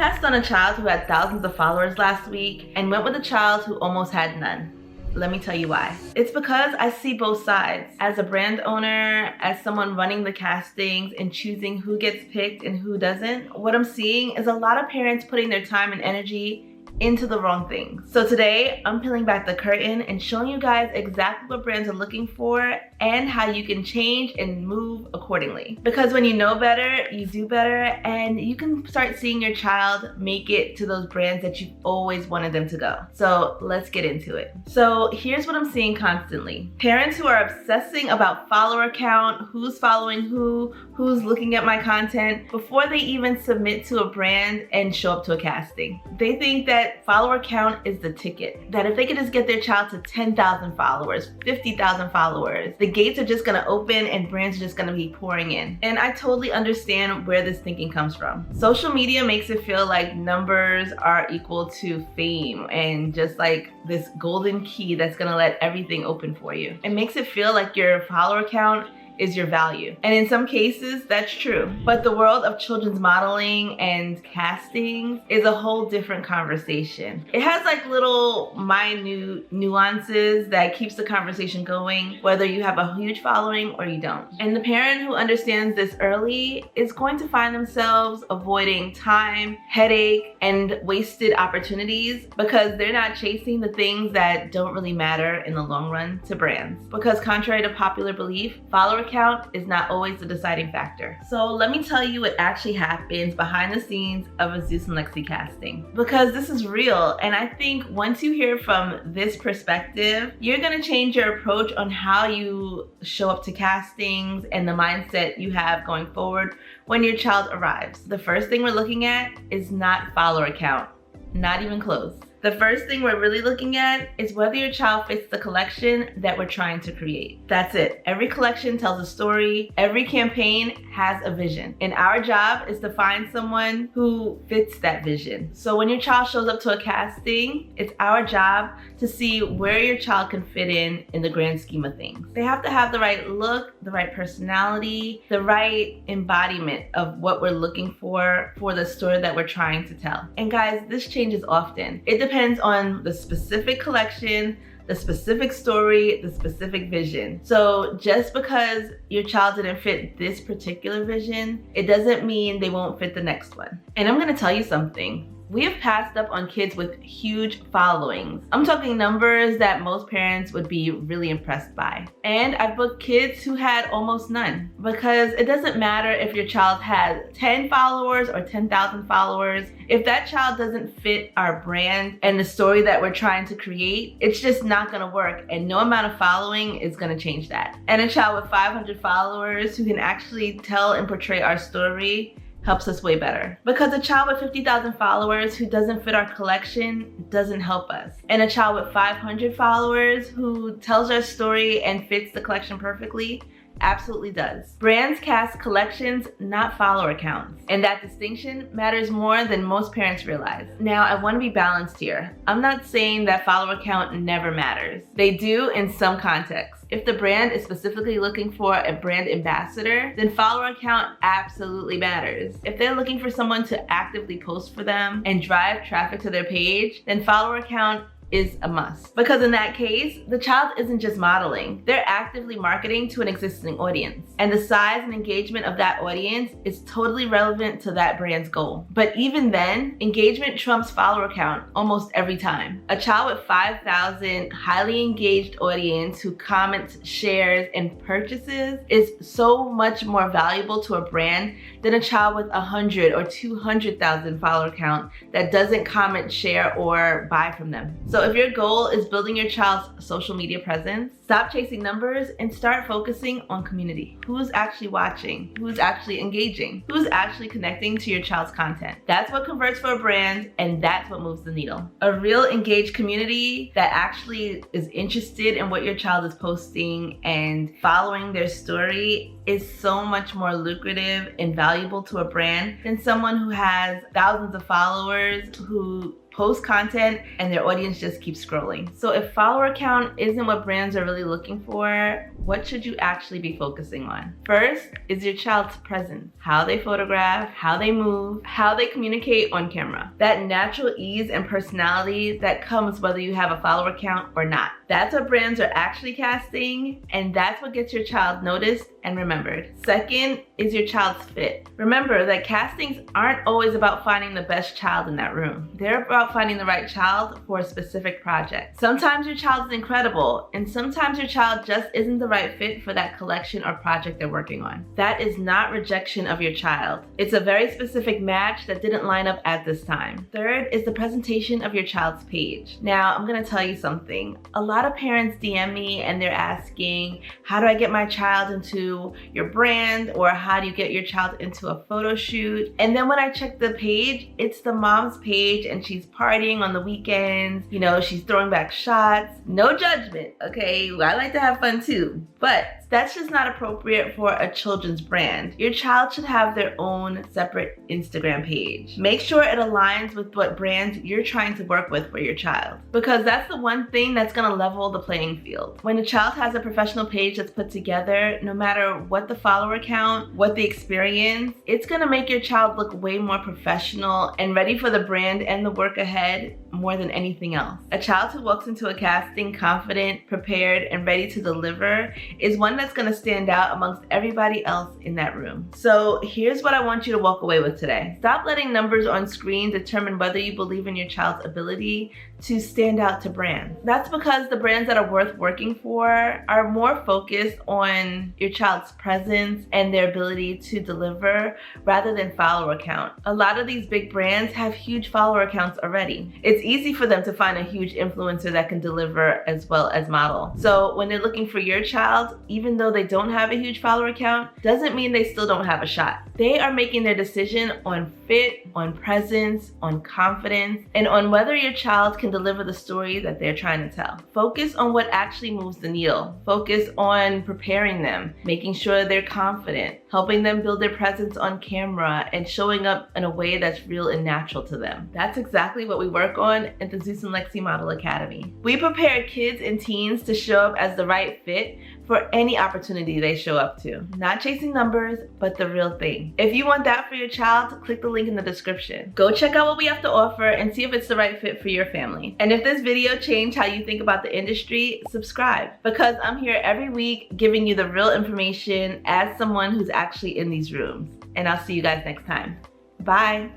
passed on a child who had thousands of followers last week and went with a child who almost had none. Let me tell you why. It's because I see both sides. As a brand owner, as someone running the castings and choosing who gets picked and who doesn't, what I'm seeing is a lot of parents putting their time and energy into the wrong things. So today, I'm peeling back the curtain and showing you guys exactly what brands are looking for and how you can change and move accordingly. Because when you know better, you do better, and you can start seeing your child make it to those brands that you've always wanted them to go. So let's get into it. So here's what I'm seeing constantly. Parents who are obsessing about follower count, who's following who's looking at my content, before they even submit to a brand and show up to a casting. They think that follower count is the ticket. That if they could just get their child to 10,000 followers, 50,000 followers, the gates are just gonna open and brands are just gonna be pouring in. And I totally understand where this thinking comes from. Social media makes it feel like numbers are equal to fame and just like this golden key that's gonna let everything open for you. It makes it feel like your follower count is your value. And in some cases, that's true. But the world of children's modeling and casting is a whole different conversation. It has like little minute nuances that keeps the conversation going, whether you have a huge following or you don't. And the parent who understands this early is going to find themselves avoiding time, headache, and wasted opportunities because they're not chasing the things that don't really matter in the long run to brands. Because contrary to popular belief, follower count is not always the deciding factor. So let me tell you what actually happens behind the scenes of a Zeus and Lexi casting, because this is real. And I think once you hear from this perspective, you're gonna change your approach on how you show up to castings and the mindset you have going forward when your child arrives. The first thing we're looking at is not follower count, not even close. The first thing we're really looking at is whether your child fits the collection that we're trying to create. That's it. Every collection tells a story. Every campaign has a vision. And our job is to find someone who fits that vision. So when your child shows up to a casting, it's our job to see where your child can fit in the grand scheme of things. They have to have the right look, the right personality, the right embodiment of what we're looking for the story that we're trying to tell. And guys, this changes often. It depends on the specific collection, the specific story, the specific vision. So just because your child didn't fit this particular vision, it doesn't mean they won't fit the next one. And I'm gonna tell you something. We have passed up on kids with huge followings. I'm talking numbers that most parents would be really impressed by. And I've booked kids who had almost none, because it doesn't matter if your child has 10 followers or 10,000 followers. If that child doesn't fit our brand and the story that we're trying to create, it's just not gonna work, and no amount of following is gonna change that. And a child with 500 followers who can actually tell and portray our story helps us way better. Because a child with 50,000 followers who doesn't fit our collection doesn't help us. And a child with 500 followers who tells our story and fits the collection perfectly absolutely does. Brands cast collections, not follower counts. And that distinction matters more than most parents realize. Now, I want to be balanced here. I'm not saying that follower count never matters. They do in some contexts. If the brand is specifically looking for a brand ambassador, then follower count absolutely matters. If they're looking for someone to actively post for them and drive traffic to their page, then follower count is a must. Because in that case, the child isn't just modeling, they're actively marketing to an existing audience. And the size and engagement of that audience is totally relevant to that brand's goal. But even then, engagement trumps follower count almost every time. A child with 5,000 highly engaged audience who comments, shares, and purchases is so much more valuable to a brand than a child with 100 or 200,000 follower count that doesn't comment, share, or buy from them. So if your goal is building your child's social media presence, stop chasing numbers and start focusing on community. Who's actually watching? Who's actually engaging? Who's actually connecting to your child's content? That's what converts for a brand, and that's what moves the needle. A real engaged community that actually is interested in what your child is posting and following their story is so much more lucrative and valuable to a brand than someone who has thousands of followers who post content, and their audience just keeps scrolling. So if follower count isn't what brands are really looking for, what should you actually be focusing on? First is your child's presence, how they photograph, how they move, how they communicate on camera. That natural ease and personality that comes whether you have a follower count or not. That's what brands are actually casting, and that's what gets your child noticed and remembered. Second is your child's fit. Remember that castings aren't always about finding the best child in that room. They're about finding the right child for a specific project. Sometimes your child's incredible, and sometimes your child just isn't the right fit for that collection or project they're working on. That is not rejection of your child. It's a very specific match that didn't line up at this time. Third is the presentation of your child's page. Now, I'm gonna tell you something. A lot of parents DM me and they're asking, how do I get my child into your brand, or how do you get your child into a photo shoot? And then when I check the page, it's the mom's page and she's partying on the weekends, you know, she's throwing back shots. No judgment, okay? I like to have fun too, but that's just not appropriate for a children's brand. Your child should have their own separate Instagram page. Make sure it aligns with what brand you're trying to work with for your child, because that's the one thing that's gonna level the playing field. When a child has a professional page that's put together, no matter what the follower count, what the experience, it's gonna make your child look way more professional and ready for the brand and the work ahead more than anything else. A child who walks into a casting confident, prepared, and ready to deliver is one that's gonna stand out amongst everybody else in that room. So here's what I want you to walk away with today. Stop letting numbers on screen determine whether you believe in your child's ability to stand out to brands. That's because the brands that are worth working for are more focused on your child's presence and their ability to deliver rather than follower count. A lot of these big brands have huge follower counts already. It's easy for them to find a huge influencer that can deliver as well as model. So when they're looking for your child, even though they don't have a huge follower count, doesn't mean they still don't have a shot. They are making their decision on fit, on presence, on confidence, and on whether your child can deliver the story that they're trying to tell. Focus on what actually moves the needle. Focus on preparing them, making sure they're confident, helping them build their presence on camera, and showing up in a way that's real and natural to them. That's exactly what we work on at the Zeus and Lexi Model Academy. We prepare kids and teens to show up as the right fit for any opportunity they show up to. Not chasing numbers, but the real thing. If you want that for your child, click the link in the description. Go check out what we have to offer and see if it's the right fit for your family. And if this video changed how you think about the industry, subscribe, because I'm here every week giving you the real information as someone who's actually in these rooms. And I'll see you guys next time. Bye.